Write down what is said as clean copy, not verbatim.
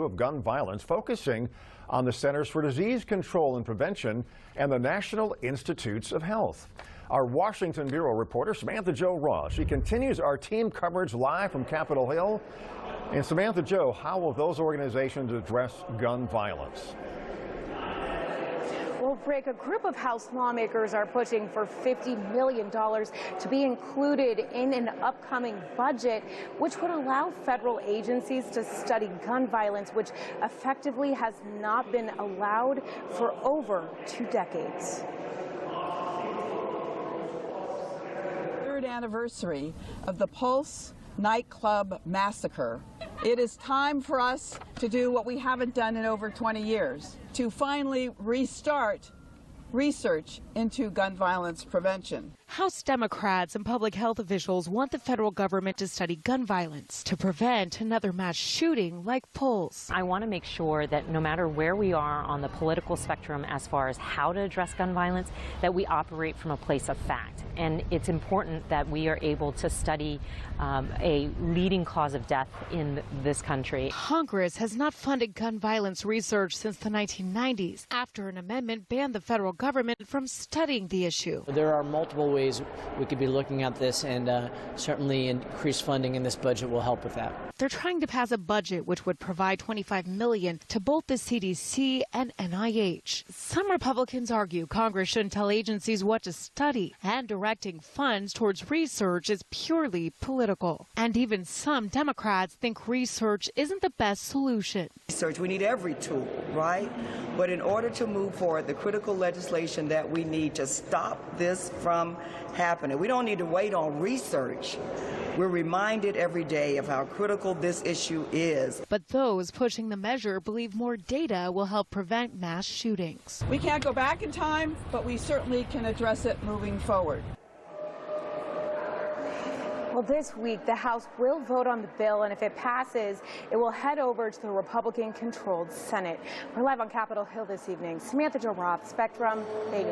of gun violence, focusing on the Centers for Disease Control and Prevention and the National Institutes of Health. Our Washington Bureau reporter, Samantha-Jo, she continues our team coverage live from Capitol Hill. And Samantha-Jo, how will those organizations address gun violence? Well, Rick, a group of House lawmakers are pushing for $50 million to be included in an upcoming budget, which would allow federal agencies to study gun violence, which effectively has not been allowed for over 2 decades. Third anniversary of the Pulse nightclub massacre. It is time for us to do what we haven't done in over 20 years, to finally restart research into gun violence prevention. House Democrats and public health officials want the federal government to study gun violence to prevent another mass shooting like Pulse. I want to make sure that no matter where we are on the political spectrum as far as how to address gun violence, that we operate from a place of fact. And it's important that we are able to study a leading cause of death in this country. Congress has not funded gun violence research since the 1990s, after an amendment banned the federal government from studying the issue. There are multiple ways we could be looking at this, and certainly increased funding in this budget will help with that. They're trying to pass a budget which would provide $25 million to both the CDC and NIH. Some Republicans argue Congress shouldn't tell agencies what to study, and directing funds towards research is purely political. And even some Democrats think research isn't the best solution. Research, we need every tool, right? But in order to move forward, the critical legislation that we need to stop this from happening, we don't need to wait on research. We're reminded every day of how critical this issue is. But those pushing the measure believe more data will help prevent mass shootings. We can't go back in time, but we certainly can address it moving forward. Well, this week, the House will vote on the bill, and if it passes, it will head over to the Republican-controlled Senate. We're live on Capitol Hill this evening. Samantha-Jo, Spectrum, BN9.